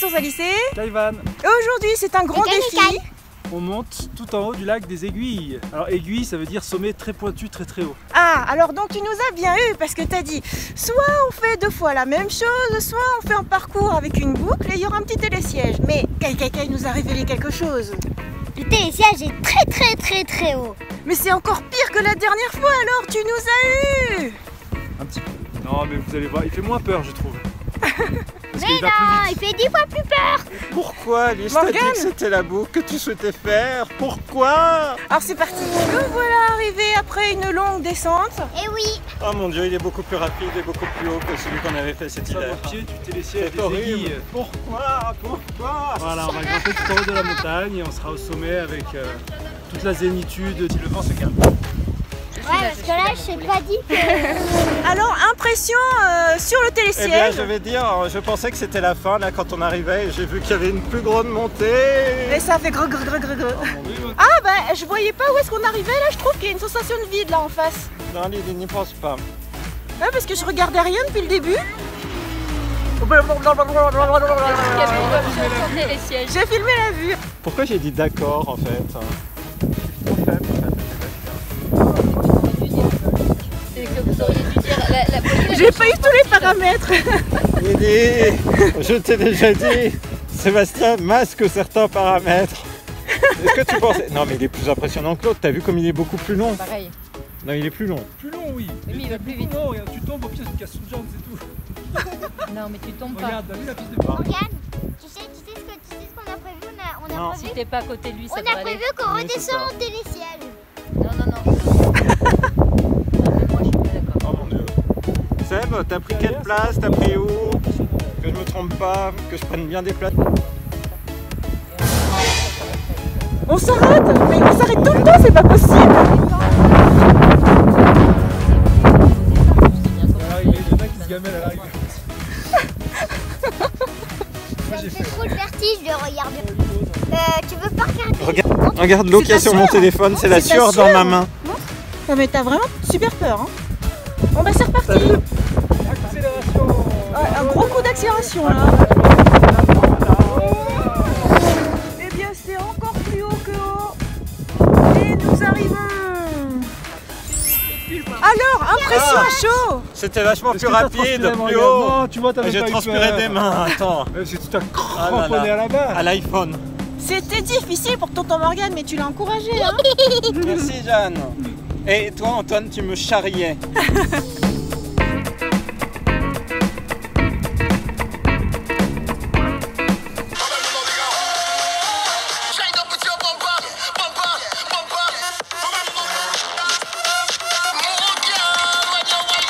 Christophe Salissé. Taïwan. Et aujourd'hui, c'est un grand défi. On monte tout en haut du lac des Aiguilles. Alors aiguille, ça veut dire sommet très pointu, très très haut. Ah, alors donc tu nous as bien eu parce que tu as dit soit on fait 2 fois la même chose, soit on fait un parcours avec une boucle et il y aura un petit télésiège. Mais Kai nous a révélé quelque chose. Le télésiège est très haut. Mais c'est encore pire que la dernière fois alors, tu nous as eu. Un petit peu. Non mais vous allez voir, il fait moins peur je trouve. Mais non, il fait 10 fois plus peur. Pourquoi Alice t'a dit que c'était la boucle que tu souhaitais faire? Pourquoi? Alors c'est parti. Nous voilà arrivés après une longue descente. Et oui. Oh mon Dieu, il est beaucoup plus rapide et beaucoup plus haut que celui qu'on avait fait cet hiver. Au pied du télésiège des Aiguilles. Pourquoi? Voilà, on va grimper tout en haut de la montagne et on sera au sommet avec toute la zénitude si le vent se calme. Ouais, parce que là, je sais pas dit que... Alors, impression sur le télésiège. Eh bien, je vais dire, je pensais que c'était la fin, là, quand on arrivait, et j'ai vu qu'il y avait une plus grande montée. Et ça fait grrr. Ah, bah, je voyais pas où est-ce qu'on arrivait, là, je trouve qu'il y a une sensation de vide, là, en face. Non, Lily, n'y pense pas. Ouais, parce que je regardais rien depuis le début. J'ai filmé la vue. Pourquoi j'ai dit d'accord, en fait? J'ai pas eu tous les paramètres. Lily, je t'ai déjà dit, Sébastien masque certains paramètres. Est-ce que tu pensais... Non mais il est plus impressionnant que l'autre, t'as vu comme il est beaucoup plus long? Pareil. Non, il est plus long. Plus long, oui. Mais il va plus vite. Non, regarde, tu tombes au pied, tu te casses une jambe, c'est tout. Non mais tu tombes pas. Regarde, t'as vu la piste de pas? Morgane, tu sais ce qu'on a prévu? On a Non. prévu, Si t'es pas à côté de lui, ça on va a aller. prévu qu'on Oui, c'est redescende ça. au télésiège. Non. Non, mais moi je suis pas d'accord. Oh mon Dieu. Seb, t'as pris quelle place? T'as pris où? Que je me trompe pas, que je prenne bien des places. On s'arrête. Mais on s'arrête tout le temps, c'est pas possible. Il y en a qui se gamellent à l'arrivée. Ça me fait trop le vertige de regarder. Tu veux pas regarder? Regarde l'eau qu'il y a sur mon téléphone, c'est la sueur dans ma main. Non, mais t'as vraiment super peur, hein. Bon, bah c'est reparti. Accélération. Ouais, un gros coup d'accélération, là. Eh bien, c'est encore plus haut que haut. Et nous arrivons. Alors, impression à chaud. C'était vachement plus Est-ce que t'as rapide, transpiré, plus Morgane? haut. Non, tu vois, t'avais J'ai pas eu transpiré peur. des mains, attends. C'est tout à Ah là cramponné là. à la barre. À l'iPhone. C'était difficile pour tonton Morgane, mais tu l'as encouragé, hein. Merci Jeanne. Et toi Antoine, tu me charriais.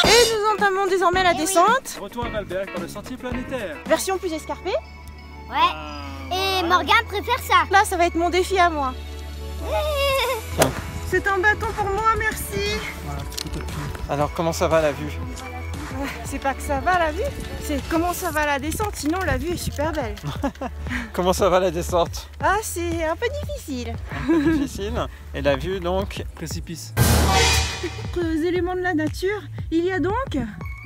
Et nous entamons désormais la descente. Retour à Valberg par le sentier planétaire. Version plus escarpée. Ouais. Et Morgane préfère ça. Là, ça va être mon défi à moi. C'est un bâton pour moi, merci. Alors comment ça va la vue? C'est pas que ça va la vue, c'est comment ça va la descente, sinon la vue est super belle. Comment ça va la descente? Ah, c'est un peu difficile. Un peu difficile. Et la vue donc? Précipice. Autres éléments de la nature, il y a donc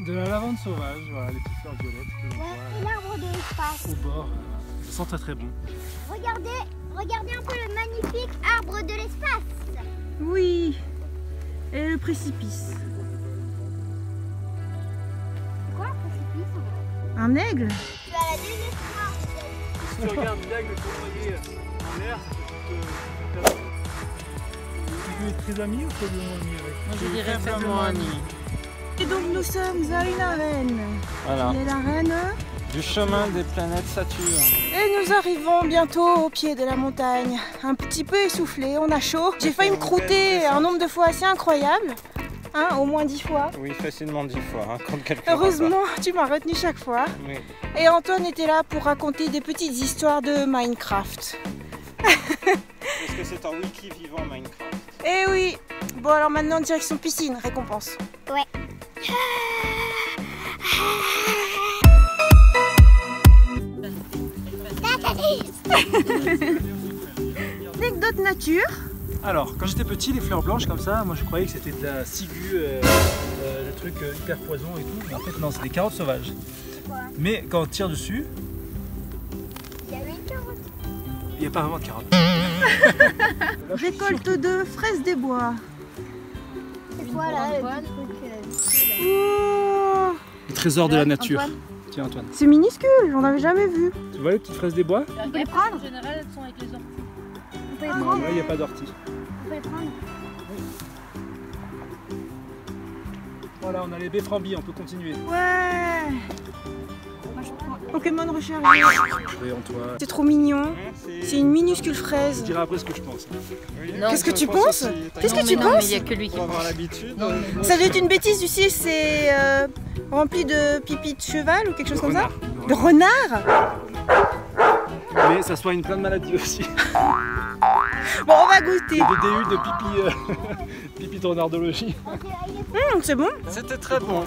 De la lavande sauvage, voilà, les petites fleurs violettes que l'on Ouais, et voit l'arbre de l'espace. au bord. Ça sent très très bon. Regardez un peu le magnifique arbre de l'espace. oui, et le précipice. Quoi, un précipice? Un aigle. Tu as la désespoir. Si tu regardes l'aigle tournoyer en l'air, ça peut te... Tu es très ami ou faiblement ami avec? Moi je dirais faiblement ami. Et donc nous sommes à une arène. Voilà. Et l'arène. Du chemin des planètes Saturne. Et nous arrivons bientôt au pied de la montagne. Un petit peu essoufflé, on a chaud. J'ai failli me croûter un nombre de fois assez incroyable. Hein, au moins 10 fois. Oui, facilement 10 fois, hein, compte quelque Heureusement, tu m'as retenu chaque fois. Oui. Et Antoine était là pour raconter des petites histoires de Minecraft. Est-ce que c'est un wiki vivant Minecraft? Eh oui. Bon alors maintenant direction piscine, récompense. Ouais. Anecdote nature. Alors, quand j'étais petit, les fleurs blanches comme ça, moi je croyais que c'était de la ciguë, le truc hyper poison et tout. Mais en fait, non, c'est des carottes sauvages. Mais quand on tire dessus, Il n'y a pas vraiment de carottes. Récolte de fraises des bois. C'est quoi là le Antoine. truc Oh, Le trésor de la nature. Antoine. Tiens Antoine. c'est minuscule, j'en avais jamais vu. Tu vois les petites fraises des bois? On peut les prendre. En général, elles sont avec les orties. On peut les Non, prendre. là il n'y a pas d'ortie. On peut les prendre. Voilà, on a les baies-frambis, on peut continuer. Ouais. Pokémon rechargé. Oui Antoine. C'est trop mignon. C'est une minuscule Je fraise. dirai après ce que je pense. Non. Qu'est-ce que tu penses? Qu'est-ce que tu Non, mais penses? il n'y a que lui qui Pour avoir pense. l'habitude. Ça doit être une bêtise, tu sais, c'est rempli de pipi de cheval ou quelque chose comme ça? De renard? Mais ça soigne plein de maladies aussi. Bon, on va goûter. Des DU de pipi, pipi de renardologie. C'est bon? C'était très bon.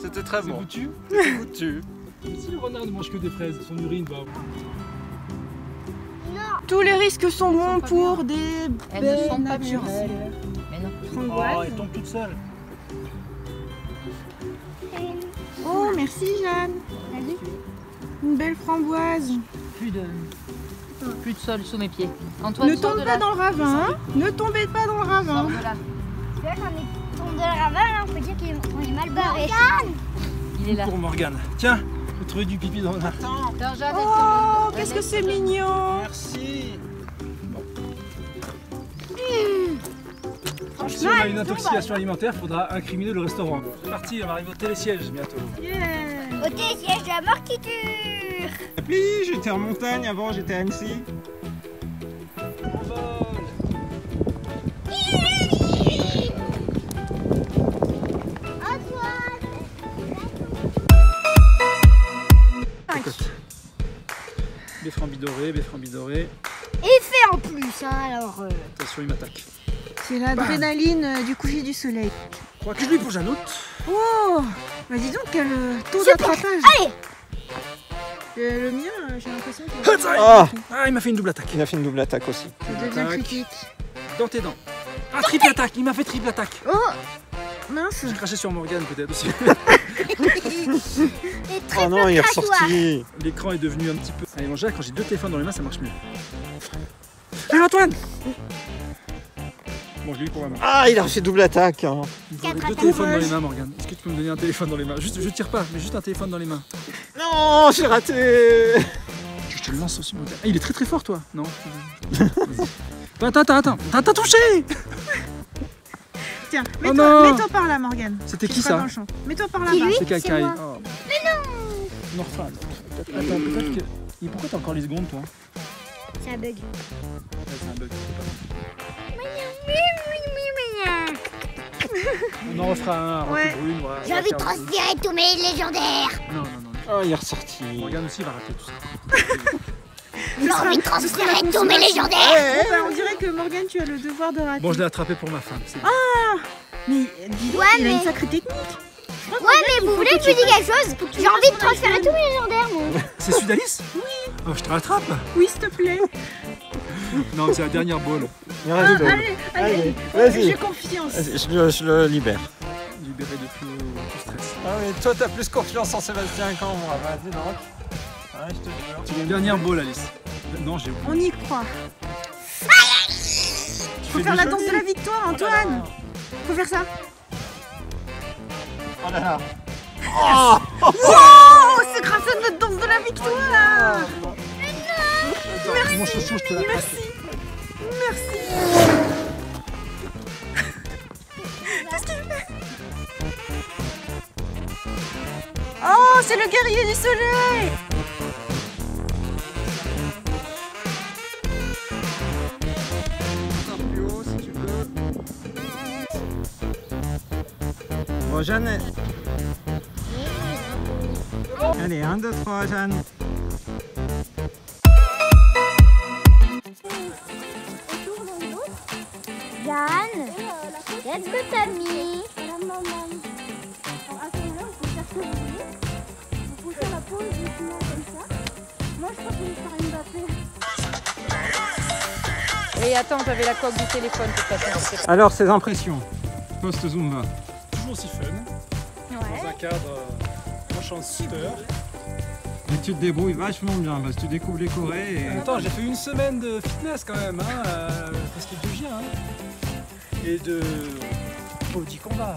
C'était très C'est bon. goûtu. C'était goûtu. Si le renard ne mange que des fraises, son urine va. Tous les risques sont bons pas pour des Elles ne baies sont pas naturelles. mûres. Mais non. Oh, Framboises. elle tombe toute seule. Oh, merci Jeanne. Vas-y. Une belle framboise. Plus de sol sous mes pieds. Antoine, Ne sors tombe de pas là. dans le ravin. Hein. Ne tombez pas dans le Sors ravin. de là. Tu vois, quand on est tombé dans le ravin, là, on peut dire qu'on est mal barré. Il est là. Pour Morgane. Tiens, faut trouver du pipi de renard. Attends, Jeanne, Oh, elle qu'est-ce que laisse c'est sur le- mignon. Merci. Si on a une intoxication alimentaire, il faudra incriminer le restaurant. C'est parti, on va arriver au télésiège bientôt. Yeah. Au télésiège de la marquiture. Oui, j'étais en montagne avant, j'étais à Annecy. Baies-frambis dorées. Et fait en plus, hein, alors. Attention, il m'attaque. C'est l'adrénaline du coucher du soleil. Crois que je lui pour Jeannotte. Oh, bah dis donc quel taux Super. d'attrapage. Allez. Le mien, j'ai l'impression qu'il Ah, Ah, il m'a fait une double attaque. il a fait une double attaque aussi. devient Attaque. critique. Dans tes dents. Ah, triple attaque, il m'a fait triple attaque. Oh, mince. J'ai craché sur Morgane peut-être aussi. Et Oh non, il est crachoir. ressorti. L'écran est devenu un petit peu. Allez, mon Jacques, quand j'ai deux téléphones dans les mains, ça marche mieux. Allez, Antoine. Bon, je lui pour ma main. Ah, il a fait double attaque. Hein. Il me faut Quatre deux attaques. téléphones dans les mains, Morgane. Est-ce que tu peux me donner un téléphone dans les mains? Juste, je tire pas, mais juste un téléphone dans les mains. Non, j'ai raté. Je te le lance aussi, Morgane. Ah, il est très très fort, toi. Non. Vas-y. Attends. T'as touché. Tiens, Oh non. mets-toi par là, Morgane. C'était Tu qui seras ça? dans le champ. Mets-toi par C'est là-bas. lui. C'est Cacaille. c'est moi. Oh. Mais non. On en refera. Attends, peut-être que. Et pourquoi t'as encore les secondes, toi? C'est un bug. Ouais, c'est un bug. On en refera un, à Ouais. brune, voilà. J'ai envie de transférer tous mes légendaires. Non. Oh, il est ressorti. Morgane aussi va rater tout ça. J'ai envie de transférer tous mes légendaires. Bon, bah, on dirait que Morgane, tu as le devoir de rater. Bon, je l'ai attrapé pour ma femme. C'est bon. Mais dis donc, Ouais, il a une mais- sacrée technique. Ouais, mais vous voulez que je vous dise quelque chose? J'ai envie de transférer tous mes légendaires, moi. C'est Sudalice? Oui. Oh, je te rattrape. Oui, s'il te plaît. Non, c'est la dernière balle. Il reste deux. Allez, Vas-y. j'ai confiance. Vas-y, je le libère. Libéré de tout stress. Ah mais toi t'as plus confiance en Sébastien qu'en moi, vas-y donc. Ouais, je te jure. C'est la dernière balle, Alice. Non, j'ai oublié. On y croit. Faut faire la danse de la victoire, Antoine. Faut faire ça. Oh là là. Oh, c'est grâce à notre danse de la victoire. Attends, mon chouchou, je te la passe. Merci. Qu'est-ce qu'il fait? Oh, c'est le guerrier du soleil. Plus haut si tu veux. Bon, Jeanne. Allez, 1, 2, 3, Jeanne. Jeanne, qu'est-ce que t'as mis? Et attends, j'avais la coque du téléphone, de toute façon. c'était pas- Alors, ses impressions post-Zumba. Toujours aussi fun. Dans un cadre enchanteur. Mais tu te débrouilles vachement bien parce que tu découvres les Corées et... Attends, j'ai fait une semaine de fitness quand même, hein, parce qu'il devient, hein, et de body combat.